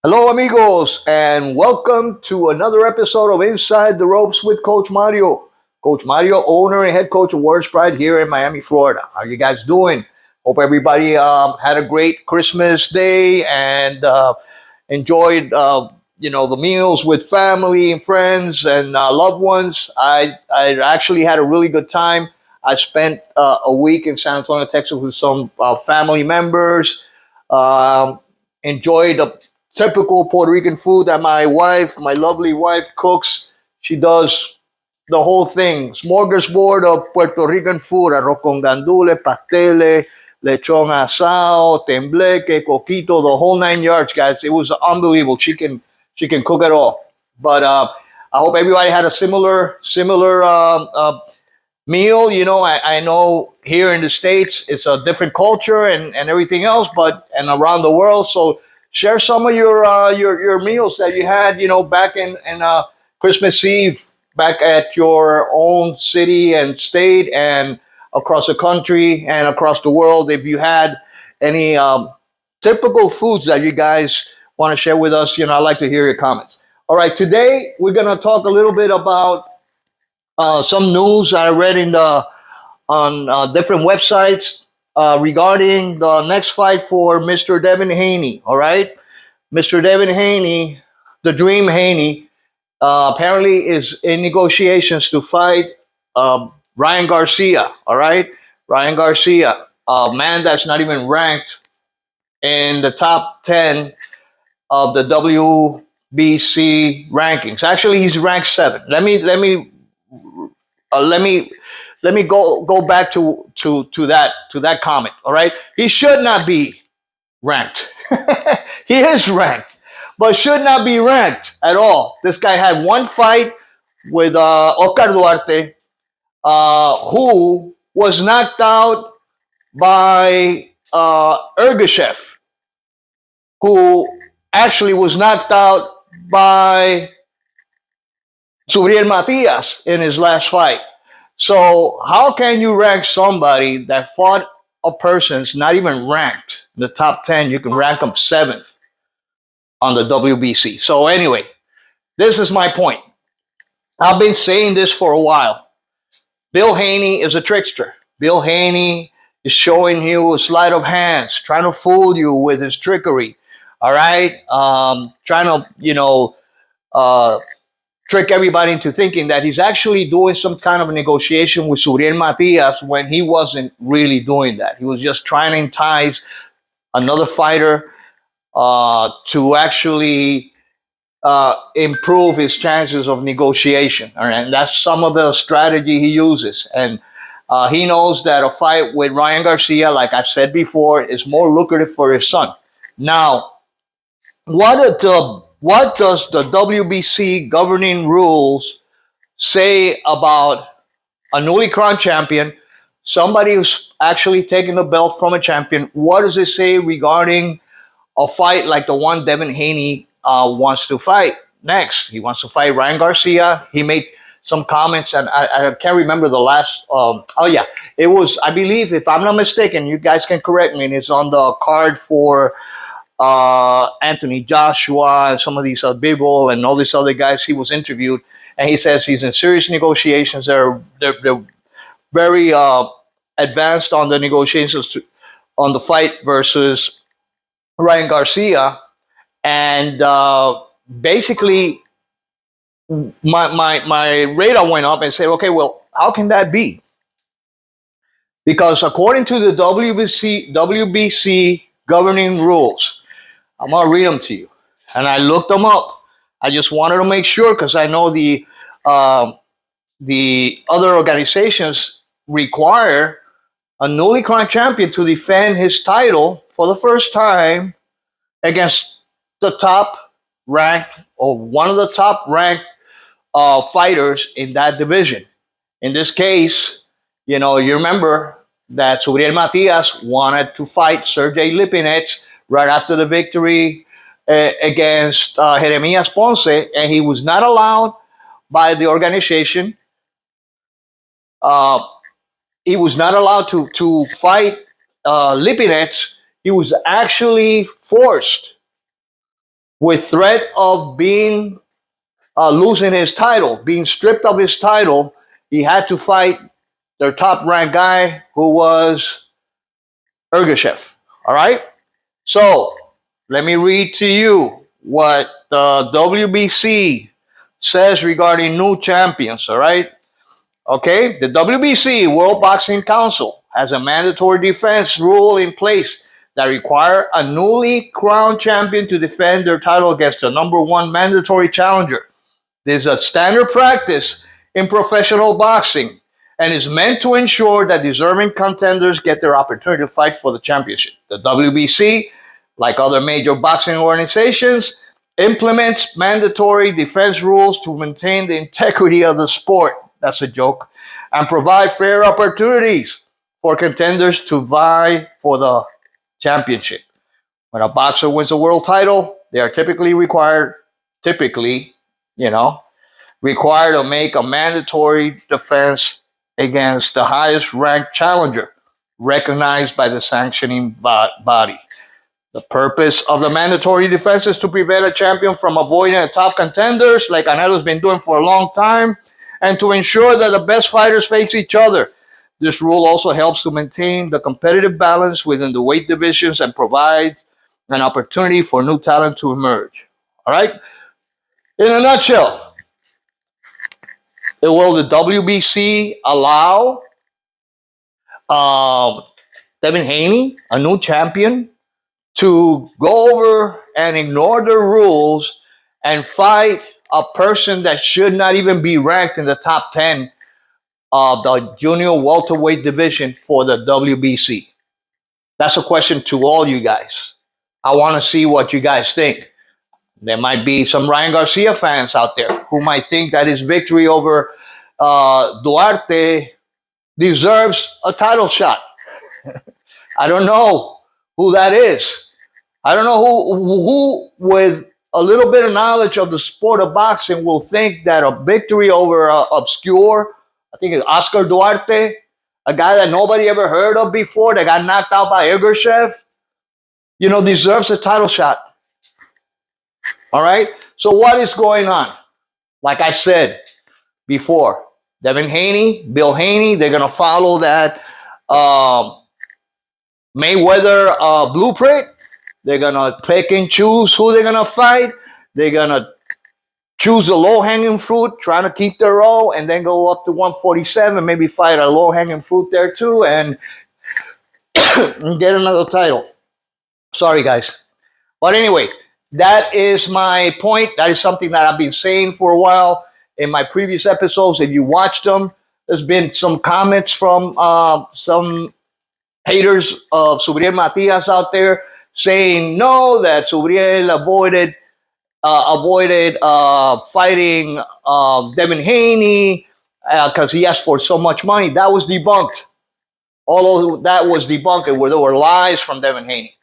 Hello, amigos, and welcome to another episode of Inside the Ropes with Coach Mario. Coach Mario, owner and head coach of Warriors Pride here in Miami, Florida. How you guys doing? Hope everybody had a great Christmas day and enjoyed, the meals with family and friends and loved ones. I actually had a really good time. I spent a week in San Antonio, Texas, with some family members. Um, Enjoyed a typical Puerto Rican food that my lovely wife, cooks. She does the whole thing. Smorgasbord of Puerto Rican food: arroz con gandule, pasteles, lechon asado, tembleque, coquito, the whole 9 yards, guys. It was unbelievable. She can cook it all. But I hope everybody had a similar meal. I know here in the States it's a different culture and everything else, but and around the world. So share some of your meals that you had, back in Christmas Eve, back at your own city and state, and across the country and across the world. If you had any typical foods that you guys want to share with us, I'd like to hear your comments. All right, today we're gonna talk a little bit about some news I read on different websites regarding the next fight for Mr. Devin Haney. All right, Mr. Devin Haney, the Dream Haney, apparently is in negotiations to fight Ryan Garcia. All right, Ryan Garcia, a man that's not even ranked in the top 10 of the WBC rankings. Actually, he's ranked seven. Let me go back to that comment. All right, he should not be ranked. He is ranked, but should not be ranked at all. This guy had one fight with Oscar Duarte, who was knocked out by Ergashev, who actually was knocked out by Matias in his last fight. So how can you rank somebody that fought a person's not even ranked in the top 10? You can rank them seventh on the WBC. So anyway, this is my point. I've been saying this for a while. Bill Haney is a trickster. Bill Haney is showing you a sleight of hands, trying to fool you with his trickery. All right, trying to uh, trick everybody into thinking that he's actually doing some kind of a negotiation with Suriel Matias when he wasn't really doing that. He was just trying to entice another fighter to actually improve his chances of negotiation. All right? And that's some of the strategy he uses. And he knows that a fight with Ryan Garcia, like I said before, is more lucrative for his son. Now, what does the WBC governing rules say about a newly crowned champion, somebody who's actually taking the belt from a champion? What does it say regarding a fight like the one Devin Haney wants to fight next? He wants to fight Ryan Garcia. He made some comments, and I can't remember the last. Oh yeah, it was, I believe, if I'm not mistaken, you guys can correct me. And it's on the card for Anthony Joshua and some of these Bibble and all these other guys. He was interviewed, and he says he's in serious negotiations. They're very advanced on the negotiations on the fight versus Ryan Garcia, and basically my radar went up and said, okay, well, how can that be? Because according to the WBC governing rules, I'm gonna read them to you, and I looked them up. I just wanted to make sure because I know the other organizations require a newly crowned champion to defend his title for the first time against the top ranked, or one of the top ranked fighters in that division. In this case, you remember that Suriel Matias wanted to fight Sergey Lipinets right after the victory against Jeremias Ponce, and he was not allowed by the organization. Uh, he was not allowed to fight Lipinets. He was actually forced with threat of being losing his title, being stripped of his title. He had to fight their top ranked guy, who was Ergashev. All right. So let me read to you what the WBC says regarding new champions. All right. Okay. The WBC, World Boxing Council, has a mandatory defense rule in place that require a newly crowned champion to defend their title against the number one mandatory challenger. This is a standard practice in professional boxing and is meant to ensure that deserving contenders get their opportunity to fight for the championship. The WBC, like other major boxing organizations, implements mandatory defense rules to maintain the integrity of the sport. That's a joke. And provide fair opportunities for contenders to vie for the championship. When a boxer wins a world title, they are typically, you know, required to make a mandatory defense against the highest ranked challenger recognized by the sanctioning body. The purpose of the mandatory defense is to prevent a champion from avoiding the top contenders, like Canelo's been doing for a long time, and to ensure that the best fighters face each other. This rule also helps to maintain the competitive balance within the weight divisions and provides an opportunity for new talent to emerge. All right? In a nutshell, will the WBC allow Devin Haney, a new champion, to go over and ignore the rules and fight a person that should not even be ranked in the top 10 of the junior welterweight division for the WBC? That's a question to all you guys. I want to see what you guys think. There might be some Ryan Garcia fans out there who might think that his victory over Duarte deserves a title shot. I don't know who that is. I don't know who with a little bit of knowledge of the sport of boxing will think that a victory over obscure, I think it's Oscar Duarte, a guy that nobody ever heard of before, that got knocked out by Ergashev, deserves a title shot. All right? So what is going on? Like I said before, Devin Haney, Bill Haney, they're going to follow that Mayweather blueprint. They're going to pick and choose who they're going to fight. They're going to choose the low-hanging fruit, trying to keep their role, and then go up to 147, maybe fight a low-hanging fruit there too, and get another title. Sorry, guys. But anyway, that is my point. That is something that I've been saying for a while in my previous episodes. If you watched them, there's been some comments from some haters of Subriel Matias out there saying no, that Subriel avoided fighting Devin Haney because he asked for so much money. That was debunked. All of that was debunked. There were lies from Devin Haney.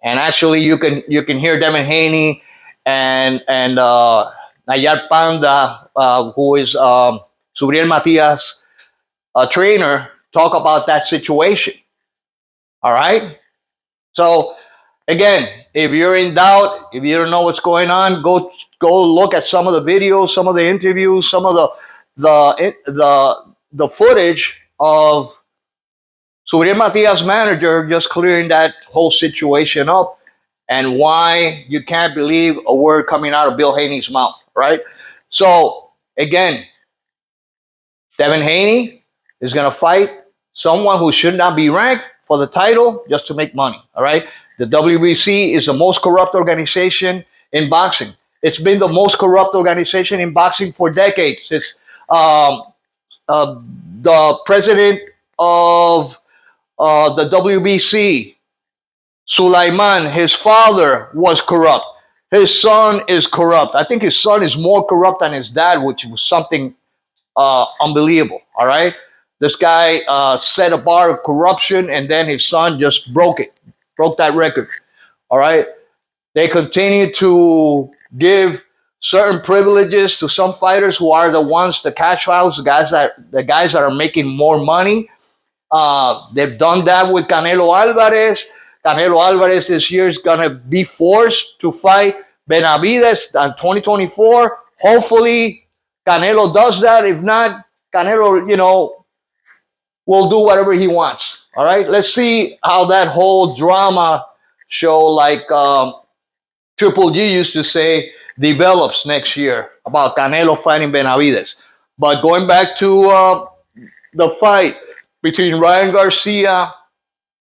And actually, you can hear Devin Haney and Nayar Panda, who is Subriel Matias' trainer, talk about that situation. All right. So again, if you're in doubt, if you don't know what's going on, go look at some of the videos, some of the interviews, some of the footage of Subriel Matias' manager just clearing that whole situation up, and why you can't believe a word coming out of Bill Haney's mouth, right? So again, Devin Haney is going to fight someone who should not be ranked for the title just to make money, all right? The WBC is the most corrupt organization in boxing. It's been the most corrupt organization in boxing for decades. It's the president of the WBC, Sulaiman, his father was corrupt. His son is corrupt. I think his son is more corrupt than his dad, which was something unbelievable, all right? This guy set a bar of corruption, and then his son just broke that record, all right? They continue to give certain privileges to some fighters who are the ones, the cash cows, the guys that are making more money. They've done that with Canelo Alvarez. Canelo Alvarez this year is going to be forced to fight Benavides in 2024. Hopefully, Canelo does that. If not, Canelo, will do whatever he wants. All right, let's see how that whole drama show, like Triple G used to say, develops next year about Canelo fighting Benavides. But going back to the fight between Ryan Garcia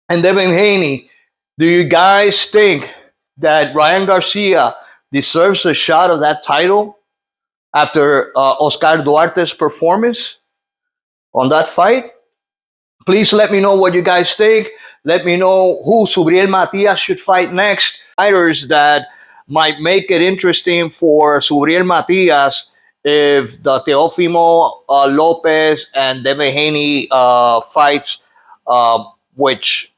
and Devin Haney, do you guys think that Ryan Garcia deserves a shot of that title after Oscar Duarte's performance on that fight? Please let me know what you guys think. Let me know who Subriel Matias should fight next. Fighters that might make it interesting for Subriel Matias if the Teofimo Lopez and Devin Haney fights, which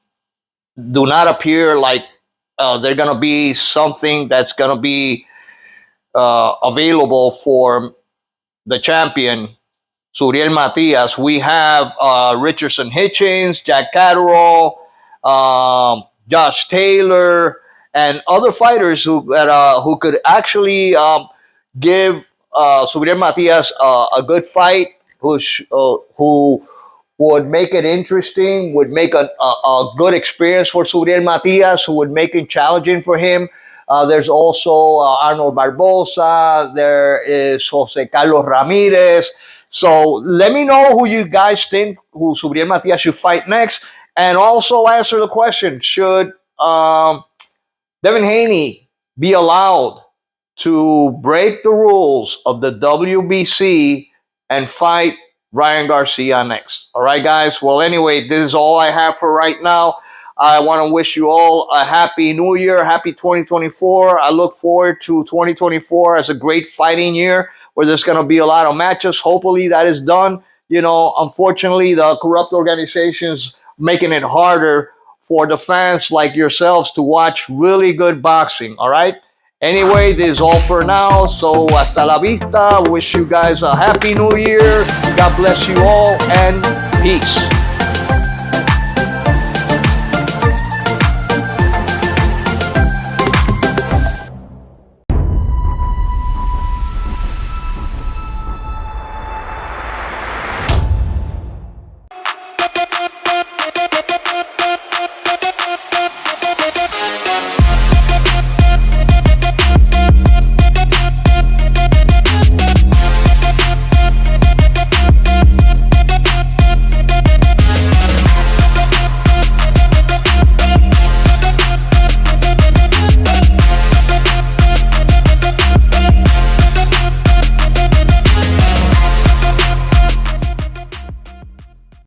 do not appear like they're going to be something that's going to be available for the champion, Suriel Matias. We have Richardson Hitchens, Jack Catterall, Josh Taylor, and other fighters who could actually give Suriel Matias a good fight, who would make it interesting, would make a good experience for Suriel Matias, who would make it challenging for him. There's also Arnold Barbosa. There is Jose Carlos Ramirez. So let me know who you guys think who Subriel Matias should fight next. And also answer the question, should Devin Haney be allowed to break the rules of the WBC and fight Ryan Garcia next? All right, guys. Well, anyway, this is all I have for right now. I want to wish you all a happy new year, happy 2024. I look forward to 2024 as a great fighting year where there's going to be a lot of matches. Hopefully that is done. Unfortunately, the corrupt organizations making it harder for the fans like yourselves to watch really good boxing. All right. Anyway, this is all for now. So hasta la vista. Wish you guys a happy new year. God bless you all and peace.